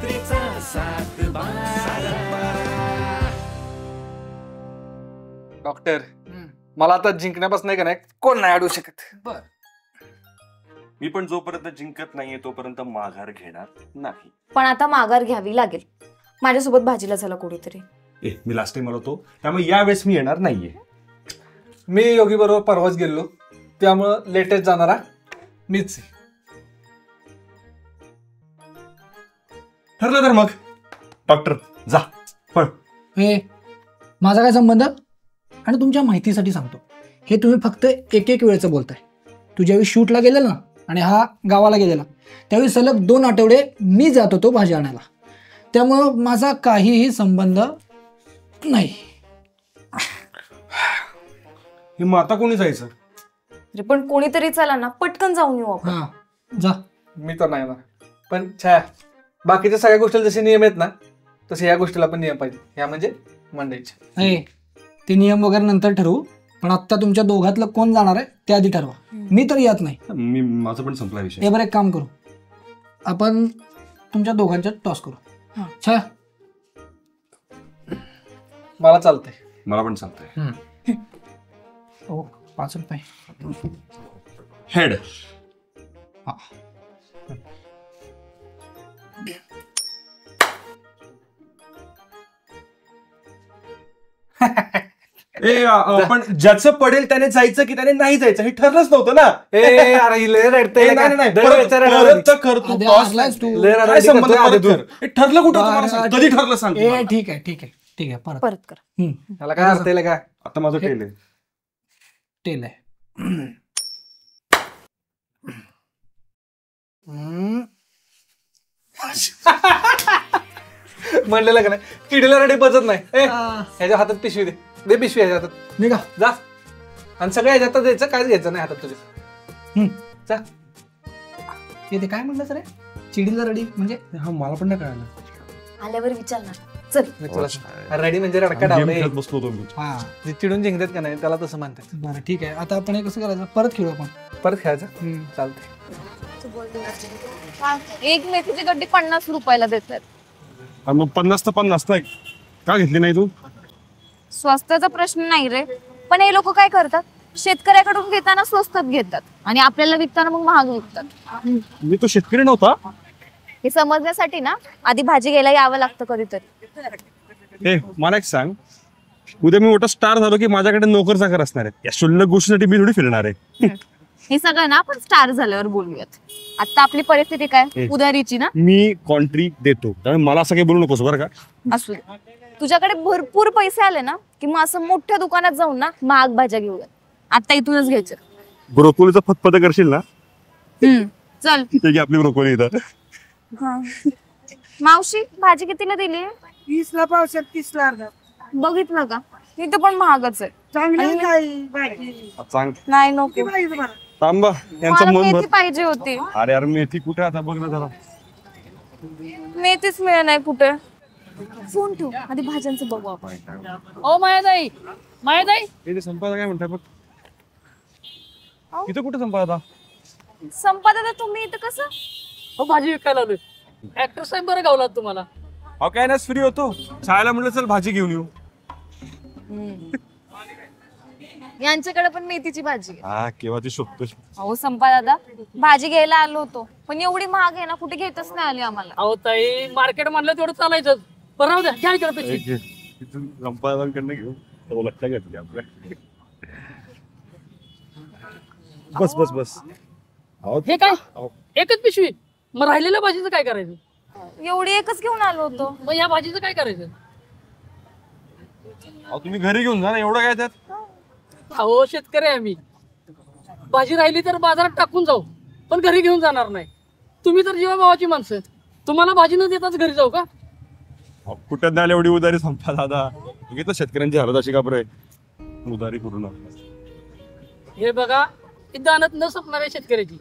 मैत्रीचा सातबारा. डॉक्टर मला आता जिंकण्यापासून नाही का नाही कोण नाही अडवू शकत. बर मी पण जोपर्यंत जिंकत नाहीये तोपर्यंत माघार घेणार नाही. पण आता माघार घ्यावी लागेल. माझ्यासोबत भाजीला झाला कोणीतरी. मी लास्ट टाइम आलो होतो त्यामुळे यावेळेस मी येणार नाहीये. मी योगी बरोबर परवाच गेलो त्यामुळं लेटेस्ट जाणारा मीच. ठरलं तर मग डॉक्टर जा पण. हे माझा काय संबंध? आणि तुमच्या माहितीसाठी सांगतो, हे तुम्ही फक्त एक एक वेळेचं बोलताय. तू ज्यावेळी शूटला गेलेला ना आणि हा गावाला गेलेला त्यावेळी सलग 2 आठवडे मी जात होतो भाजी आणायला. त्यामुळं माझा काहीही संबंध नाही. हे मग आता कोणी जायचं? अरे पण कोणीतरी चला ना, पटकन जाऊन येऊ आपण. हा जा. मी तर नाही येणार. पण छाया बाकीच्या सगळ्या गोष्टीला जसे नियम आहेत ना तसे या गोष्टीला पण नियम पाहिजे. ह्या म्हणजे मंडळीचे. ए ते नियम वगैरे नंतर ठरवू, पण आत्ता तुमच्या दोघातलं कोण जाणार आहे ते आधी ठरवा. मी तर येत नाही. मी माझं पण संपला विषय. हे बरं एक काम करू, आपण तुमच्या दोघांच्यात टॉस करू. छाया मला चालतंय. मला पण चालतंय. हो 5 रुपये. हेड. पण ज्याचं पडेल त्याने जायचं की त्याने नाही जायचं हे ठरलंच नव्हतं ना. ए अरे ही लय रडतंय का? नाही दर परत विचारायला तर कर तू. आधी toss. हारलायस तू. लय रडायला काय संबंध करतोय परत आधी कर. हे ठरलं कुठं होतं मला सांग. कधी ठरलं सांग ए मला. ठीक आहे ठीक आहे ठीक आहे ठीक आहे. परत परत कर. त्याला काय अर्थ आहे का? आता माझं टेल आहे. टेल आहे. म्हणलेलं का नाही चिडीला रडी बचत नाही. ए ह्याच्या हातात पिशवी दे पिशवी ह्याच्या हातात. निघा जा आणि सगळ्या ह्याच्या हातात द्यायचं, काहीच घ्यायचं नाही हातात तुझ्या. जा. ते काय म्हणलं सर? चिडीला रडी म्हणजे? हा मला पण नाही कळालं. आल्यावर विचार ना. चल. रेडी म्हणजे रडका Game डावले. खेळत बसलो होतो मी. हा जे चिडून जिंकतात का नाही त्याला तसं म्हणतात. बरं ठीक आहे. आता आपण हे कसं करायचं? परत खेळू आपण. परत खेळायचं चालतंय. एक मेथीची गड्डी 50 रुपयाला देतात. आणि मग 50 तर 50 नाही का घेतली नाही तू? स्वस्ताचा प्रश्न नाही रे, पण हे लोक काय करतात, शेतकऱ्याकडून घेताना स्वस्तात घेतात आणि आपल्याला विकताना मग महाग विकतात. मी तो शेतकरी नव्हता. हे समजण्यासाठी ना आधी भाजी घ्यायला यावं लागतं कधीतरी. ए मला एक सांग, उद्या मी मोठा स्टार झालो की माझ्याकडे नोकर चाकर असणार आहे. या शुल्लक गोष्टीसाठी मी थोडी फिरणार आहे. हे सगळं ना आपण स्टार झाल्यावर बोलूयात. आता आपली परिस्थिती काय, उधारीची ना. मी कॉन्ट्री देतो त्यामुळे मला असं काही बोलू नकोस बरं का. असू दे. तुझ्याकडे भरपूर पैसे आले ना की मग असं मोठ्या दुकानात जाऊन ना महाग भाज्या घेऊयात. आता इथूनच घ्यायचं. ब्रोकोलीचा फतफत करशील ना? चल. ठीक आहे आपली ब्रोकोली इथं. मावशी भाजी कितीला दिली? 20ला पावशेर 30ला अर्धा. बघितलं का, इथं पण महागच आहे. चांगली नाही भाजी. सांग नाही नको, पाहिजे मला. थांबा यांचं मला मन भर. मेथी पाहिजे होती. अरे यार मेथी कुठे आता बघ ना जरा. मेथीच मिळत नाही कुठे. फोन ठेव आधी भाज्यांचं बघू आपण. ओ मायाताई मायाताई इथे संपादा काय म्हणताय बघ. इथं कुठे संपादा? संपादा तुम्ही इथं कसं? हो भाजी विकायला आलोय. ऍक्टर साहेब बरं गावलात तुम्हाला. अहो काय ना फ्री होतो शाळेला म्हणलं चल भाजी घेऊन येऊ. यांच्याकडे पण मेथीची भाजी आहे. हा केव्हा ती शोधतोय. अहो संपा दादा, भाजी घ्यायला आलो होतो पण एवढी महाग आहे ना कुठे घेतच नाही आली आम्हाला. अहो ताई मार्केट म्हणलं तेवढं चालायचं. बरं राहू द्या घ्या इकडे पिशवी. तिथून संपादांकडनं घेऊ लक्षात घेतली आपल्या. बस बस बस. हे काय एकच पिशवी? मग राहिलेल्या भाजीचं काय करायचं? एवढी एकच घेऊन आलो होतो. मग या भाजीचं काय करायचं? अहो तुम्ही घरी घेऊन जा ना एवढं काय त्यात. अहो शेतकरी आहे आम्ही. भाजी राहिली तर बाजारात टाकून जाऊ पण घरी घेऊन जाणार नाही. तुम्ही तर जीवा भावाची माणसं, तुम्हाला भाजी न देताच घरी जाऊ का? कुठे नाही एवढी उधारी संपा दादा. घेतो शेतकऱ्यांची हालत अशी का बरं उधारी करून. हे बघा दानत न संपणाऱ्या शेतकऱ्याची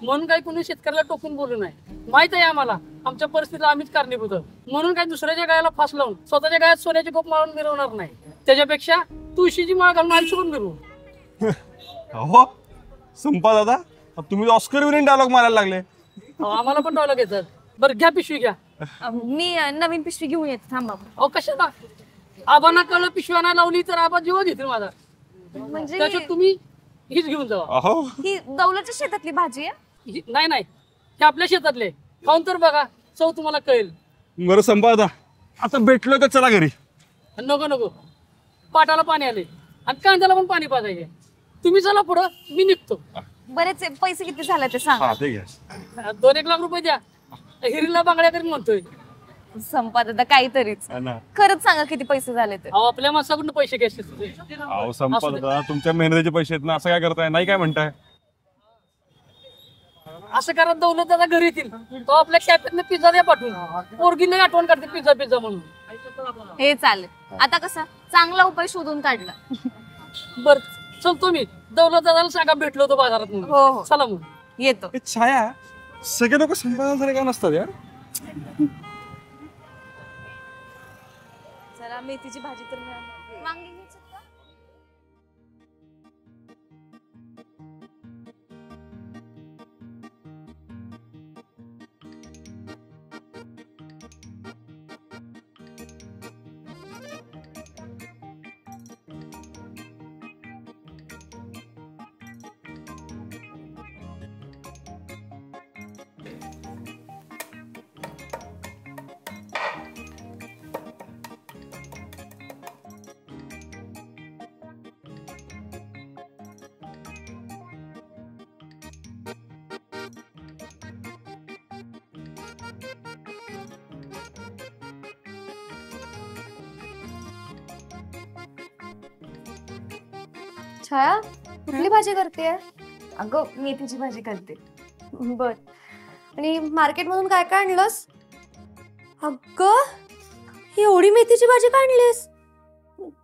म्हणून काही कोणी शेतकऱ्याला टोकून बोलू नये. माहित आहे आम्हाला आमच्या परिस्थितीला आम्हीच कारणीभूत आहोत. म्हणून काही दुसऱ्याच्या गायाला फास लावून स्वतःच्या गायात सोन्याची कोप मारून मिरवणार नाही. त्याच्यापेक्षा तुळशीची माळ घालून आयुष्यभर मिरवू. हो संपा दादा तुम्ही ऑस्कर विनिंग डायलॉग मारायला लागले. आम्हाला पण डायलॉग येतात. बरं घ्या पिशवी घ्या. मी नवीन पिशवी घेऊन येते, थांबा. अहो कशाला? आबांना कळलं पिशव्या नाही लावली तर आबा जीव घेतील माझा. म्हणजे त्याच्यात तुम्ही हीच घेऊन जावा. अहो ही दौलतच्या शेतातली भाजी आहे. नाही नाही, हे आपल्या शेतातले. खाऊन तर बघा, चव तुम्हाला कळेल. बरं संपा आता भेटलो तर चला घरी. नको नको, पाटाला पाणी आले आणि कांद्याला पण पाणी पाजायचे. तुम्ही चला पुढं, मी निघतो. बरेच पैसे किती झाले ते सांग. हा ते घ्या. 2-1 लाख रुपये द्या. हिरीला बांगड्या करीन म्हणतोय. संपाद आता काहीतरीच. खरंच सांगा किती पैसे झाले ते. अहो आपल्या माणसाकडून पैसे घ्यायचे तुझे. अहो संपा तुमच्या मेहनतीचे पैसे आहेत ना, असं काय करताय? नाही काय म्हणताय? असं करा, दौलत दादा घरी येतील तो आपल्या कॅफेतनं पिझ्झा द्या पाठवून. पोरगीला आठवण करते पिझ्झा पिझ्झा म्हणून. हे चालेल. आता कसा चांगला उपाय शोधून काढला. बर चलतो मी. दौलत दादाला सांगा भेटलो होतो बाजारात म्हणून. हो हो, चला मग. येतो. ए, छाया सगळे लोक संपादन का नसतात यार. जरा मेथीची भाजी तर मिळाली. वांगी घ्यायची का? छाया कुठली भाजी करते? अगं मेथीची भाजी करते. बर. आणि मार्केट मधून काय काय आणलंस? अगं एवढी मेथीची भाजी का आणलीस?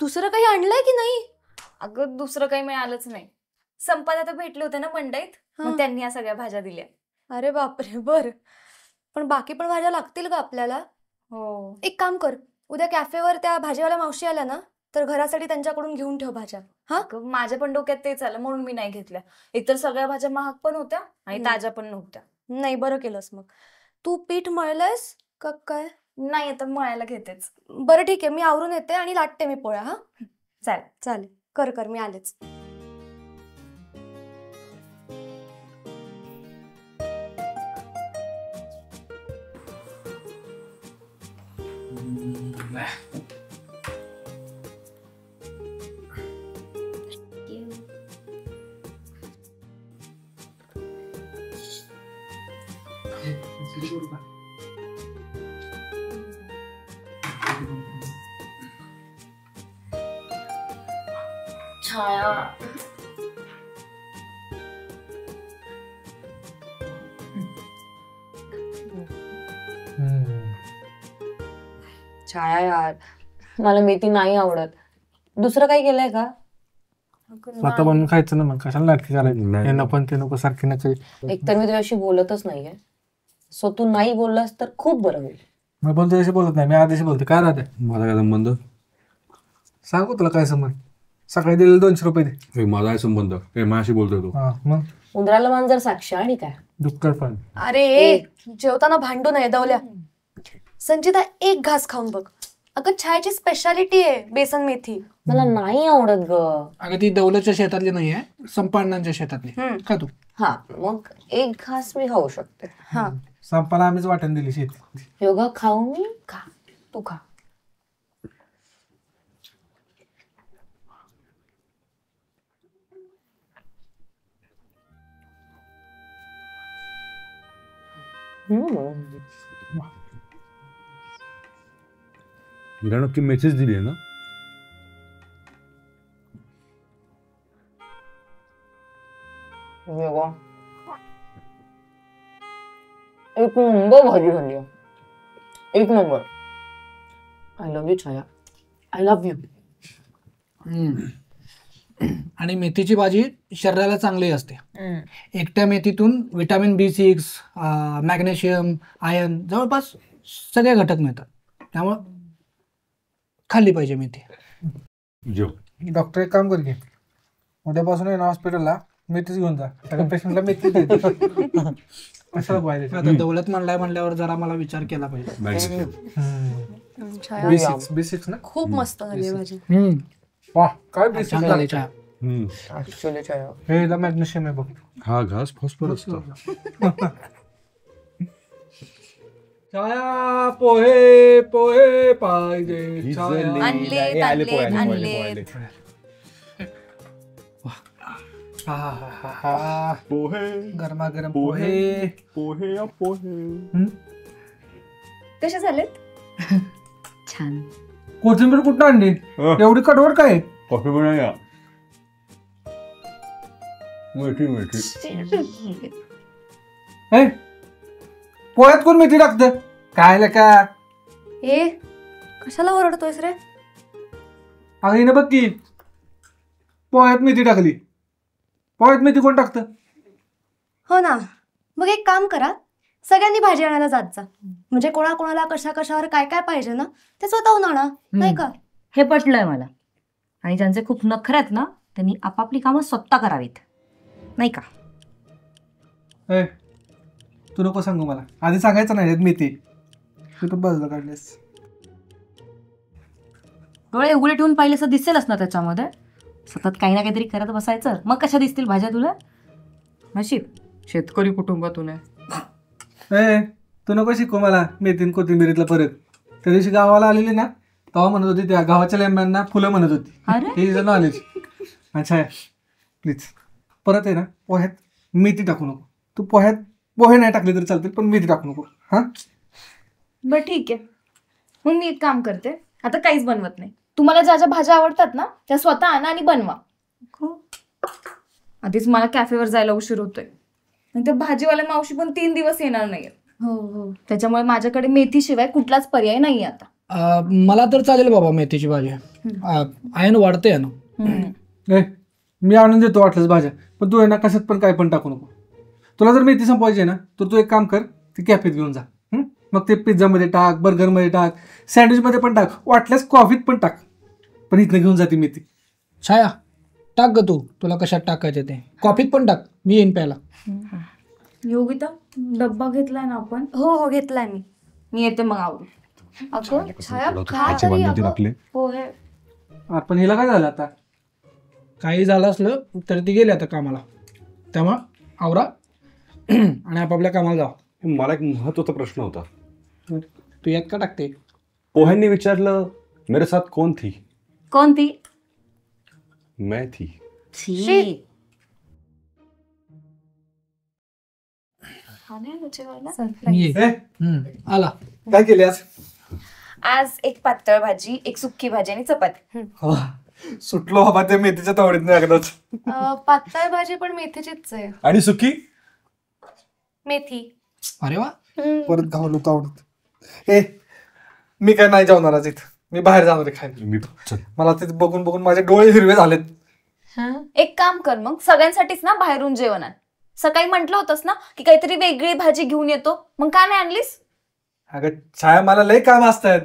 दुसरं काही आणलंय की नाही? अगं दुसरं काही मिळालंच नाही. संपाद आता भेटले होते ना मंडईत, मग त्यांनी या सगळ्या भाज्या दिल्या. अरे बापरे. बर, पण बाकी पण भाज्या लागतील का आपल्याला? हो. एक काम कर, उद्या कॅफेवर त्या भाजीवाल्या मावशी आल्या ना, तर घरासाठी त्यांच्याकडून घेऊन ठेव भाज्या. हा, माझ्या पण डोक्यात तेच आलं म्हणून मी नाही घेतल्या. एकतर सगळ्या भाज्या महाग पण होत्या आणि ताज्या पण नव्हत्या. नाही बरं केलंस. मग तू पीठ मळलंयस का काय? नाही आता मळायला घेतेच. बरं ठीक आहे, मी आवरून येते आणि लाटते मी पोळ्या. हा चालेल. चालेल, कर कर, मी आलेच. छाया छाया यार, मला मेथी नाही आवडत. दुसरं काही केलंय का? स्वतः बनवून खायचं ना, मग कशाला नाटकी करायची? हे नको ते नको सारखी नका. एकतर मी तुझ्याशी बोलतच नाहीये, सो तू नाही बोललास तर खूप बरं होईल. मी पण तुझ्याशी बोलत नाही, मी आधीशी बोलते. काय राहते? माझा काय संबंध? सांगू तुला काय संबंध? सकाळी दिलेले 200 रुपये दे. माझा काय संबंध? माझ्याशी बोलतोय तू? हा मग उंदराला मान जर साक्ष आणि काय दुःखकर पण. अरे जेवताना भांडू नये दवल्या. संचिता एक घास खाऊन बघ. अगं छायाची स्पेशालिटी आहे बेसन मेथी. मला नाही आवडत ग. अगं ती दौलतच्या शेतातली नाही आहे, संपादनांच्या शेतातली. का तू? हा मग एक घास मी खाऊ शकते. हा संपाला आम्हीच वाटण दिली शेती. योगा खाऊ मी. खा तू खा. हिला नक्की मेसेज दिली आहे ना? योगा एक नंबर भाजी झाली. एक number. I love you Chhaya. I love you. आणि मेथीची भाजी शरीराला चांगली असते. एकट्या मेथीतून विटॅमिन B6, मॅग्नेशियम, आयर्न जवळपास सगळे घटक मिळतात. त्यामुळं खाल्ली पाहिजे मेथी. जेव. डॉक्टर एक काम कर की, उद्यापासून आहे ना हॉस्पिटलला मेथीच घेऊन जा. सगळ्या पेशंटला मेथी असं पाहिजे. आता दौलत म्हणल्यावर जरा मला विचार केला पाहिजे. छाया B6 ना. खूप मस्त झाली भाजी. वाह काय B6 छान झाले चहा. ऍक्च्युली छाया हे इथं मॅग्नेशियम आहे बघ. हा घास फॉस्फरस छाया पोहे पोहे पाहिजे छाया. आणलेत. आहाहाहा. पोहे गरमागरम पोहे. पोहे या पोहे. कसे झालेत? छान. कोथिंबीर कुठं आणली एवढी कटवर काय? कॉफी बनवूया. मेथी मेथी. हे पोह्यात कोण मेथी टाकतं काय का? ए कशाला ओरडतोयस रे? अगं हिनं बघ की पोह्यात मेथी टाकली. पोह्यात मेथी कोण टाकतं? हो ना, मग एक काम करा, सगळ्यांनी भाजी आणायला जात जा. म्हणजे कोणाकोणाला कशावर काय काय पाहिजे ना ते स्वतःहून आणा, नाही का? हे पटलंय मला. आणि ज्यांचे खूप नखरे आहेत ना त्यांनी आपापली कामं स्वतः करावीत, नाही का? ए तू नको सांगू मला, आधी सांगायचं नाही मेथी. तू तर बाजूला काढलीस. डोळे उघडे ठेवून पाहिले असं दिसेलच ना त्याच्यामध्ये. सतत काही ना काहीतरी करत बसायचं, मग कशा दिसतील भाज्या तुला? नशीब शेतकरी कुटुंबातून आहे. ए तू नको शिकू मला मेथीन कोथिंबीरीतला फरक. त्या दिवशी गावाला आलेली ना तेव्हा म्हणत होती त्या गावाच्या लिंबांना फुलं म्हणत होती. अरे हे नॉलेज. अच्छा प्लीज परत आहे ना पोह्यात मेथी टाकू नको. तू पोह्यात पोहे नाही टाकले तरी चालतील पण मेथी टाकू नको. हा बरं ठीक आहे, मग मी एक काम करते, आता काहीच बनवत नाही. तुम्हाला ज्या ज्या भाज्या आवडतात ना त्या स्वतः आणा आणि बनवा. आधीच मला कॅफेवर जायला उशीर होतोय आणि त्या भाजीवाल्या मावशी पण 3 दिवस येणार नाहीये. हो त्याच्यामुळे माझ्याकडे मेथीशिवाय कुठलाच पर्याय नाही आता. मला तर चालेल बाबा मेथीची भाजी. आयन वाढते ना. ए मी आणून देतो वाटलंच भाज्या, पण तू आहे ना कशात पण काय पण टाकू नको. तुला जर मेथी संपवायची आहे ना तर तू एक काम कर, ती कॅफेत घेऊन जा. मग ते पिझ्झामध्ये टाक, बर्गरमध्ये टाक, सँडविचमध्ये पण टाक, वाटल्यास कॉफीत पण टाक, पण इथनं घेऊन जाते मेथी. छाया टाक ग तू, तुला कशात टाकायचे ते. कॉफीत पण टाक, मी येईन प्यायला. योगिता डब्बा घेतलाय ना आपण? हो घेतलाय मी. मी येते मग आवडून. अगं छाया खा तरी अगं. पोहे. पण हिला काय झालं आता? काही झालं असलं तर ती गेली आता कामाला, त्यामुळं आवरा आणि आपापल्या कामाला जा. मला एक महत्वाचा प्रश्न होता. तू यात का टाकते? पोह्यांनी विचारलं मेरे साथ कौन थी? कोणती? मैं थी. मी ये. आला. काय केली आज? आज एक पातळ भाजी, एक सुक्की भाजी आणि चपाती. सुटलो बाबा त्या मेथीच्या तावडीत नाही एकदाच. पातळ भाजी पण मेथीचीच आहे. आणि सुकी मेथी. अरे वा. परत घालू तावडीत. ए मी काय नाही जेवणार आज इथं, मी बाहेर जाणार आहे खायला. मी मला ते बघून बघून माझे डोळे हिरवे झालेत. एक काम कर मग, सगळ्यांसाठीच ना बाहेरून जेवण आण. सकाळी म्हटलं होतंस ना की काहीतरी वेगळी भाजी घेऊन येतो, मग का नाही आणलीस? अगं छाया मला लय काम असतात,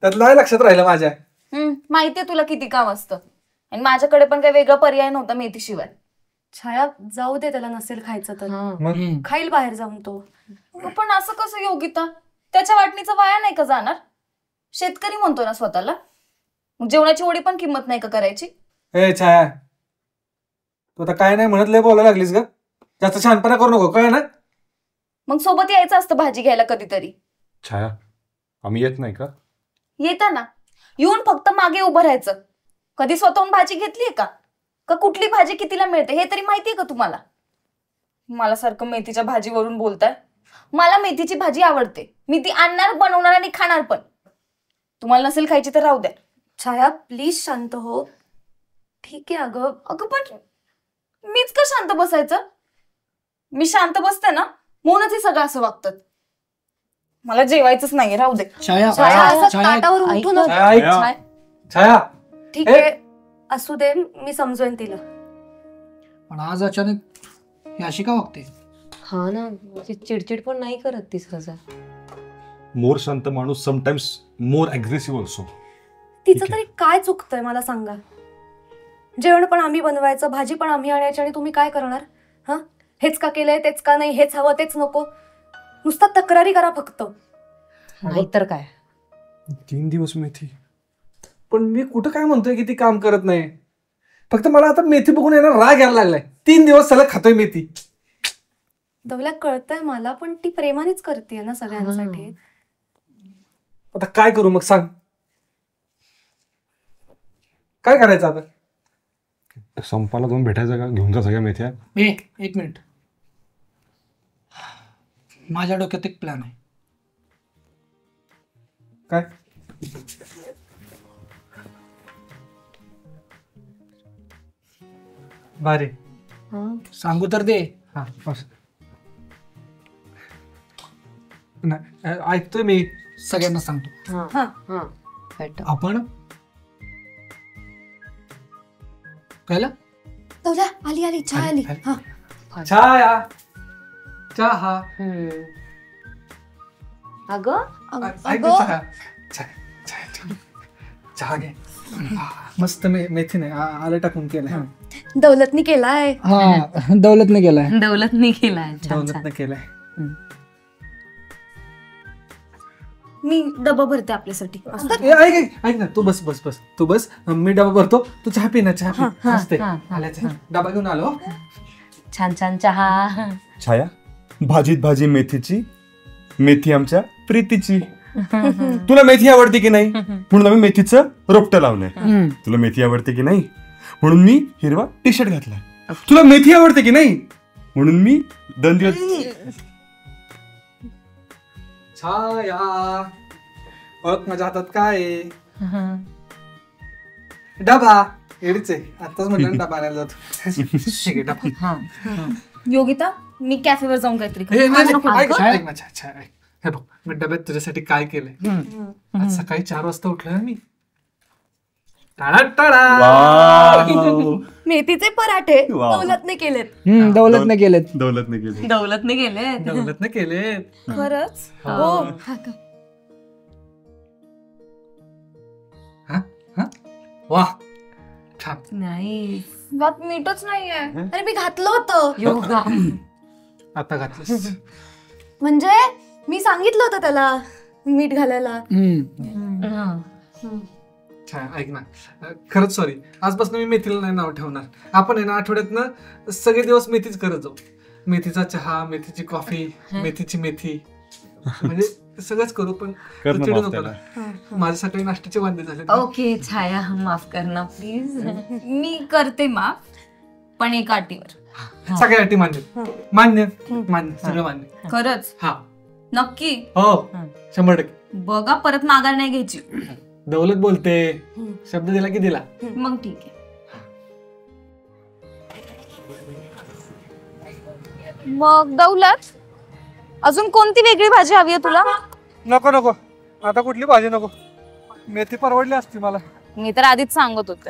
त्यात नाही लक्षात राहिलं माझ्या. माहितीये तुला किती काम असतं, आणि माझ्याकडे पण काही वेगळा पर्याय नव्हता मेथीशिवाय. छाया जाऊ दे, त्याला नसेल खायचं तर मग खाईल बाहेर जाऊन तो. पण असं कसं योगिता, त्याच्या वाटणीचं वाया नाही का जाणार? शेतकरी म्हणतो ना स्वतःला, मग जेवणाची ओढी पण किंमत नाही का करायची? ए छाया तू आता काय नाही म्हणत लय बोलायला लागलीस ग. जास्त छानपणा करू नको, कळ ना? मग सोबत यायचं असतं भाजी घ्यायला कधीतरी. छाया आम्ही येत नाही का? येता ना, येऊन फक्त मागे उभं राहायचं. कधी स्वतःहून भाजी घेतलीये का? का कुठली भाजी कितीला मिळते हे तरी माहितीये का तुम्हाला? मला सारखं मेथीच्या भाजीवरून बोलताय. मला मेथीची भाजी आवडते, मी ती आणणार, बनवणार आणि खाणार पण. तुम्हाला नसेल खायची तर राहू द्या. छाया प्लीज शांत हो. ठीक आहे अगं. अगं पण मीच का शांत बसायचं? मी शांत बसते ना म्हणूनच हे सगळं असं वागतात. मला जेवायचंच नाहीये, राहू दे. छाया छाया असं छाया ताटावर उठू नको. छाया ऐक. छाया ठीक आहे असू दे, मी समजवेन तिला. पण आज अचानक ही अशी का वागते? हा ना, चिडचिड पण नाही करत ती सहसा. मोर शांत माणूस समटाइम्स मोर अग्रेसिव्ह ऑल्सो. तिचं तरी काय चुकतंय मला सांगा? जेवण पण आम्ही बनवायचं, भाजी पण आम्ही आणायची, आणि तुम्ही काय करणार? हा हेच का केलंय, तेच का नाही, हेच हवं तेच नको. नुसता तक्रारी करा फक्त. नाहीतर काय. 3 दिवस मेथी. पण मी कुठं काय म्हणतोय की ती काम करत नाही. फक्त मला आता मेथी बघून येणार राग यायला लागलाय. 3 दिवस सलग खातोय मेथी. दवल्या कळतंय मला, पण ती प्रेमानेच करते ना सगळ्यांसाठी. आता काय करू मग सांग. काय करायचं आता. संपाला जाऊन भेटायचं का? घेऊन जा सगळ्या मेथ्या. एक मिनिट, माझ्या डोक्यात एक प्लॅन आहे. काय. भारी. सांगू तर दे. हा नाही ऐकतोय मी. सगळ्यांना सांगतो. आपण कळलं. दवल्या आली आली, चहा आली. हा चहा चहा. अगं ऐक ना, चहा चहा घे. मस्त मेथी नाही आलं टाकून केलंय. दौलतनी केलाय. हा दौलतने केलाय. दौलतने केलाय. दौलतनं केलंय. मी डबा भरते आपल्यासाठी. ऐक ना, तू बस बस बस तू बस. मी डबा भरतो, तू चहा पी ना. चहा पी. मस्त आहे. डबा घेऊन आलो. छान छान चहा. छाया, भाजीत भाजी मेथीची, मेथी आमच्या प्रीतीची. तुला मेथी आवडते की नाही म्हणून आम्ही मेथीचं रोपटं लावलंय. तुला मेथी आवडते की नाही म्हणून मी हिरवा टी शर्ट घातलाय. तुला मेथी आवडते की नाही म्हणून मी 2 दिवस. छाया बघ माझ्या हातात काय आहे. डबा. एडीच आहे. आताच म्हटलं डबा आणायला जातो. डबा. योगिता, मी कॅफेवर जाऊन काहीतरी ऐक ना, छाया ऐक. हे बघ मी डब्यात तुझ्यासाठी काय केलंय. आज सकाळी 4 वाजता उठलोय मी. मेथीचे पराठे दौलतने केलेत. दौलतने केलेत. दौलतने केले. दौलतने गेले. दौलतनं केलेत. खरंच. हो. वा छान. नाही बात मीठच नाहीये. अरे मी घातलं होतं. योगा. आता घातलंस. म्हणजे मी सांगितलं होतं त्याला मीठ घालायला. छान. ऐक ना, खरंच सॉरी. आजपासून मी मेथीला नाही नाव ठेवणार. आपण आहे ना आठवड्यातनं सगळे दिवस मेथीच करत जाऊ. मेथीचा चहा, मेथीची कॉफी, मेथीची मेथी, म्हणजे सगळंच करू. पण चिडू नको ना. माझ्या सकाळी नाश्त्याचे वांदे झाले. ओके छाया, माफ कर ना प्लीज. मी करते माफ, पण एका अटीवर. सगळ्या अटी मान्य. मान्य मान्य सगळं मान्य. खरंच. हा नक्की. हो 100%. बघा परत माघार नाही घ्यायची. दौलत बोलते, शब्द दिला की दिला. मग ठीक आहे. मग दौलत, अजून कोणती वेगळी भाजी हवी आहे तुला? नको नको, आता कुठली भाजी नको. मेथी परवडली असती मला. मी तर आधीच सांगत होते.